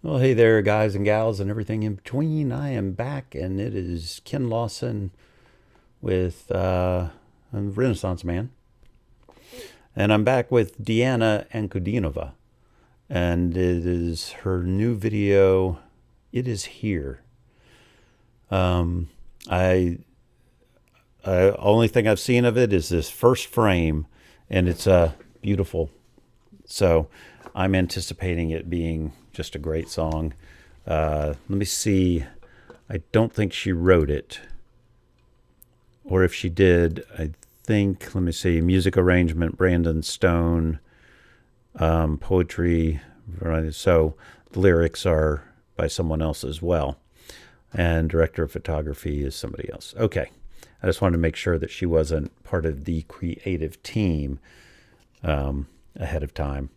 Well, hey there, guys and gals, and everything in between. I am back, and it is Ken Lawson with Renaissance Man. And I'm back with Dianaankudinovalife, and it is her new video, It Is Here. I only thing I've seen of it is this first frame, and it's beautiful. So I'm anticipating it being just a great song. Let me see. I don't think she wrote it. Or if she did, I think, let me see, music arrangement, Brandon Stone, poetry, so the lyrics are by someone else as well. And director of photography is somebody else. Okay. I just wanted to make sure that she wasn't part of the creative team ahead of time.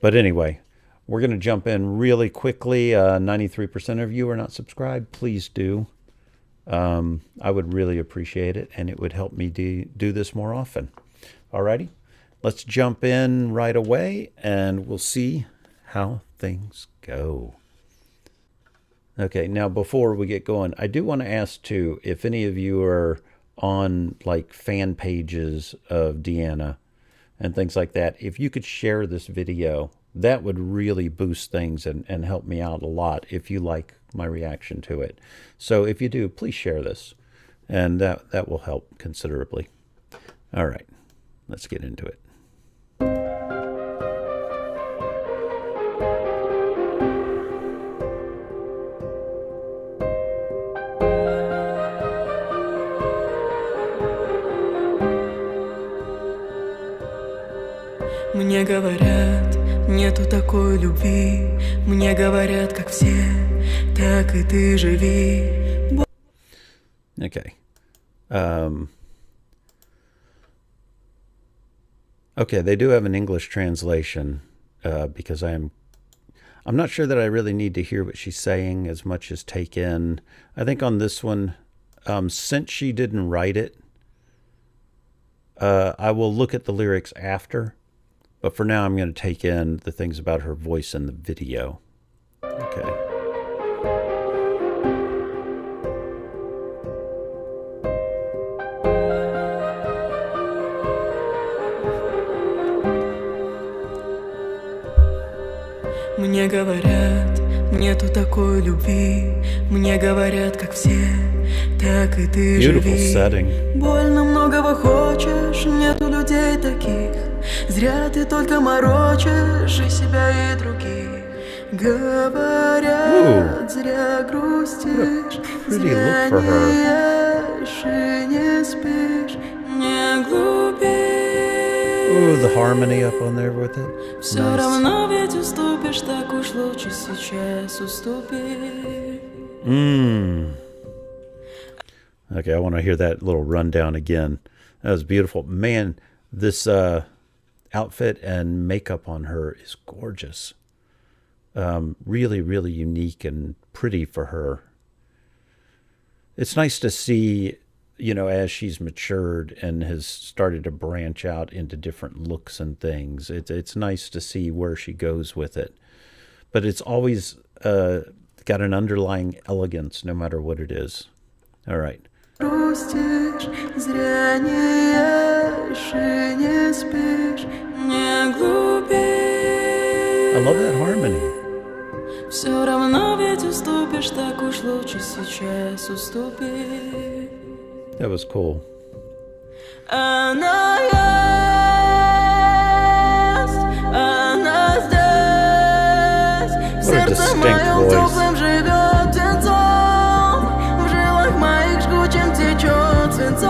But anyway, we're going to jump in really quickly. 93% of you are not subscribed. Please do. I would really appreciate it, and it would help me do this more often. Alrighty, let's jump in right away, and we'll see how things go. Okay, now before we get going, I do want to ask too, if any of you are on like fan pages of Deanna and things like that, if you could share this video, that would really boost things and help me out a lot if you like my reaction to it. So if you do, please share this, and that will help considerably. All right, let's get into it. Мне говорят, нету такой любви. Мне говорят, как все, так и ты живи. Okay. Okay, they do have an English translation because I'm not sure that I really need to hear what she's saying as much as take in. I think on this one, since she didn't write it, I will look at the lyrics after. But for now, I'm going to take in the things about her voice in the video. Okay. Мне говорят, нету такой любви. Мне говорят, как все, так и ты живи. Больно многого хочешь, нету людей таких. Зря ты только морочишь и себя, и других. Говорят, зря грустишь, зря не ешь и не спишь, не глупишь. Ooh, the harmony up on there with it. Все равно ведь уступишь, так уж лучше сейчас уступи. Okay, I want to hear that little rundown again. That was beautiful. Man, this outfit and makeup on her is gorgeous. Really, really unique and pretty for her. It's nice to see, you know, as she's matured and has started to branch out into different looks and things. It's nice to see where she goes with it. But it's always got an underlying elegance no matter what it is. All right. I love that harmony. Все равно ведь уступишь, так уж лучше сейчас уступи. That was cool. Она есть, она здесь. What a distinct voice. Живет птенцом, в жилах моих жгучим течет свинцом.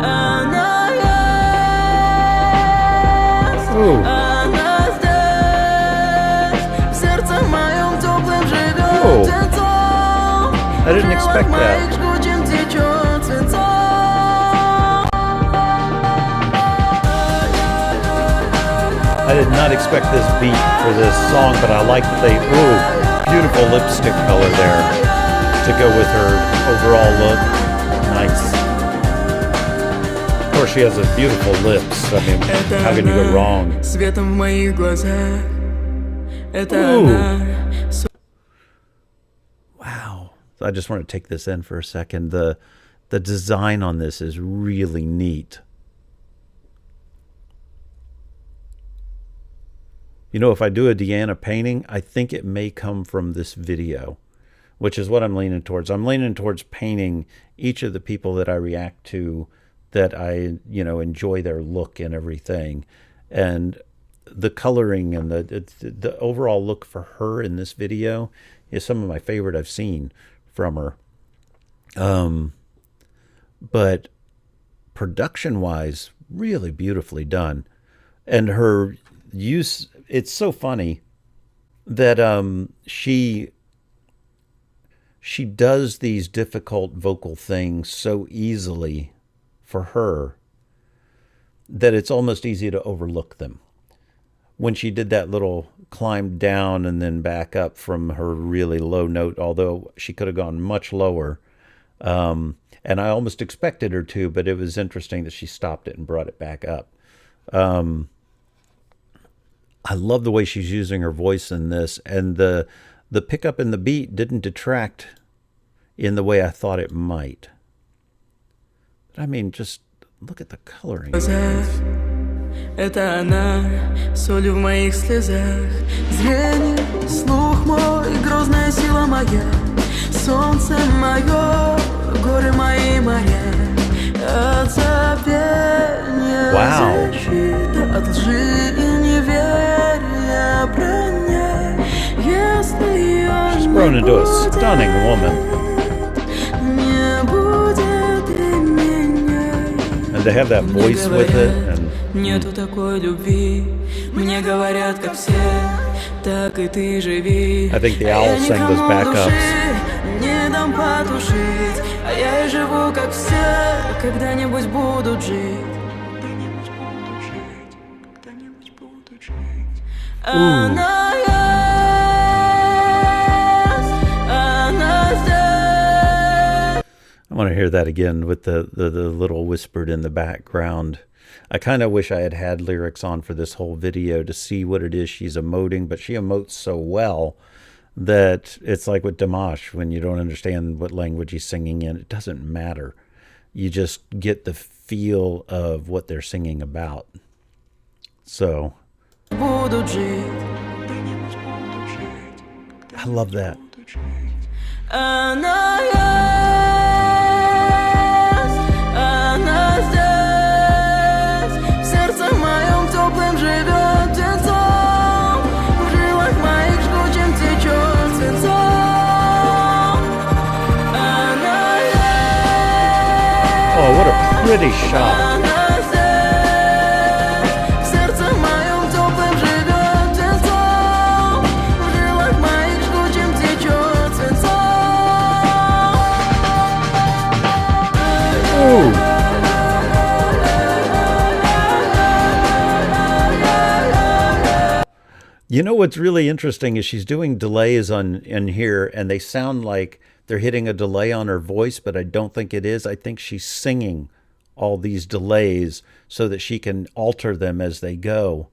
Она есть, она здесь, в сердце моем теплым живет птенцом. I didn't expect that. I did not expect this beat for this song, but I like that they, beautiful lipstick color there to go with her overall look. Nice. Of course, she has a beautiful lips. I mean, how can you go wrong? Светом в моих глазах. Wow. I just want to take this in for a second. The design on this is really neat. You know, if I do a Diana painting, I think it may come from this video, which is what I'm leaning towards. I'm leaning towards painting each of the people that I react to, that I, enjoy their look and everything. And the coloring and the overall look for her in this video is some of my favorite I've seen from her. But production-wise, really beautifully done. And her use, it's so funny that she does these difficult vocal things so easily for her that it's almost easy to overlook them. When she did that little climb down and then back up from her really low note, although she could have gone much lower, and I almost expected her to, but it was interesting that she stopped it and brought it back up. I love the way she's using her voice in this, and the pickup and the beat didn't detract in the way I thought it might. But I mean, just look at the coloring. Это она, солью в моих слезах. Зрение, слух мой, грозная сила моя. Солнце мое, горы мои моря. От забвения защита, от лжи и неверия броня. Если ее She's grown into a stunning woman. не будет и меня. And to have that voice with it. And нету такой любви. Мне говорят, как все, так и ты живи. I think the owl sang those backups. Не дам потушить, а я и живу, как все. Когда-нибудь буду жить. Когда-нибудь буду жить. Она здесь. I want to hear that again with the little whispered in the background. I kind of wish I had lyrics on for this whole video to see what it is she's emoting, but she emotes so well that it's like with Dimash, when you don't understand what language he's singing in, it doesn't matter. You just get the feel of what they're singing about. So, I love that. Oh, what a pretty shot. Ooh. You know what's really interesting is she's doing delays in here, and they sound like they're hitting a delay on her voice, but I don't think it is. I think she's singing all these delays so that she can alter them as they go,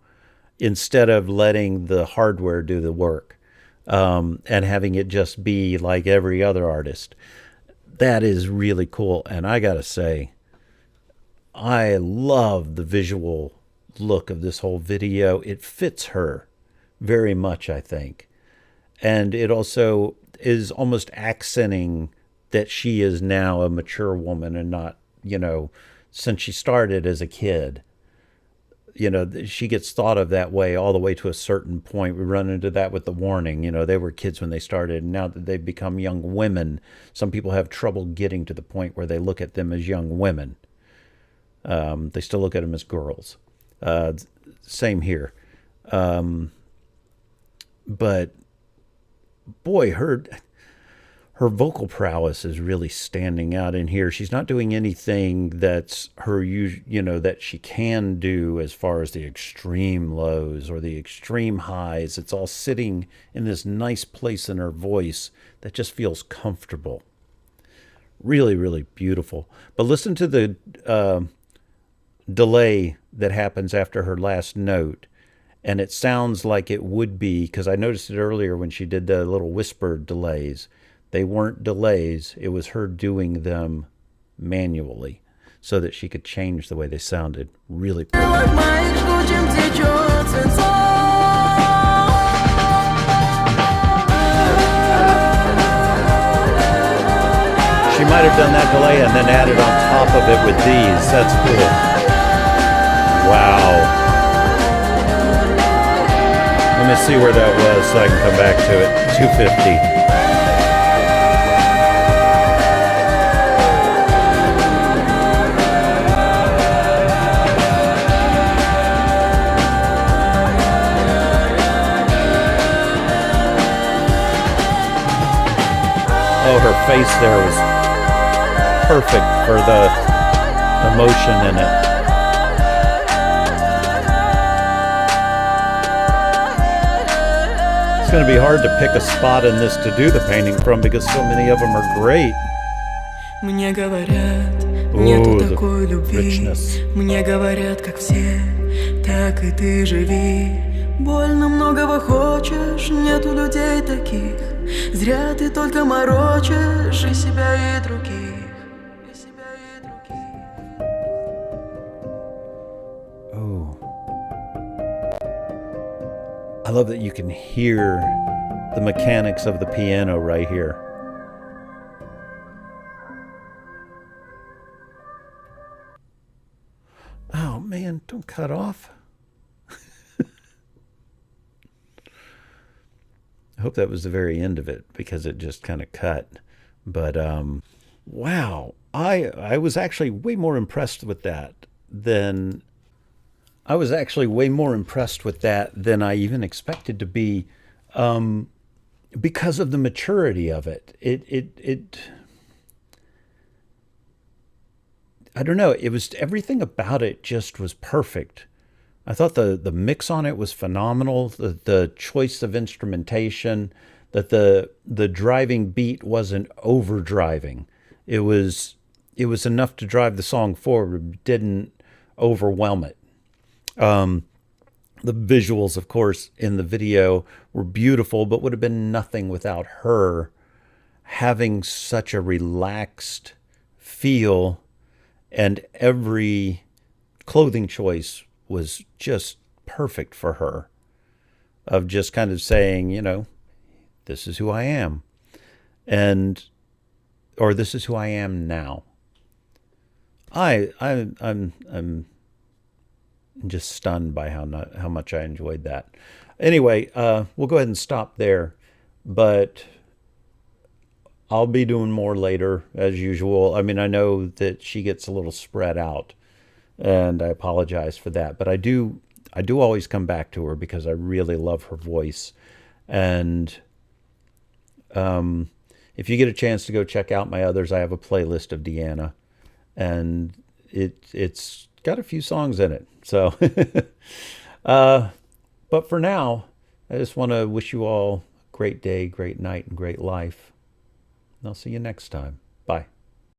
instead of letting the hardware do the work, and having it just be like every other artist. That is really cool. And I gotta say, I love the visual look of this whole video. It fits her very much, I think. And it also is almost accenting that she is now a mature woman and not, since she started as a kid. She gets thought of that way all the way to a certain point. We run into that with The Warning. They were kids when they started, and now that they've become young women, some people have trouble getting to the point where they look at them as young women. They still look at them as girls. Same here. But boy, her vocal prowess is really standing out in here. She's not doing anything that's her, that she can do as far as the extreme lows or the extreme highs. It's all sitting in this nice place in her voice that just feels comfortable. Really, really beautiful. But listen to the delay that happens after her last note. And it sounds like it would be, because I noticed it earlier when she did the little whisper delays. They weren't delays. It was her doing them manually so that she could change the way they sounded. Really perfect. She might have done that delay and then added on top of it with these. That's cool. Wow. Let me see where that was so I can come back to it. 250. Oh, her face there was perfect for the emotion in it. It's going to be hard to pick a spot in this to do the painting from because so many of them are great. Мне говорят, нету такой любви. Мне говорят, как все, так и ты живи. Больно многого хочешь, нету людей таких. Зря ты только морочишь и себя, и других. Oh. I love that you can hear the mechanics of the piano right here. Oh man, don't cut off. I hope that was the very end of it because it just kind of cut. But wow, I was actually way more impressed with that than I even expected to be, because of the maturity of it. It I don't know. It was everything about it just was perfect. I thought the mix on it was phenomenal. The choice of instrumentation, that the driving beat wasn't overdriving. It was enough to drive the song forward, didn't overwhelm it. The visuals, of course, in the video were beautiful, but would have been nothing without her having such a relaxed feel, and every clothing choice was just perfect for her, of just kind of saying, you know, this is who I am, or this is who I am now. I'm just stunned by how much I enjoyed that. Anyway, we'll go ahead and stop there, but I'll be doing more later as usual. I mean, I know that she gets a little spread out, and I apologize for that, but I do always come back to her because I really love her voice. And if you get a chance to go check out my others, I have a playlist of Diana, and it's got a few songs in it. So, but for now, I just want to wish you all a great day, great night, and great life. And I'll see you next time. Bye.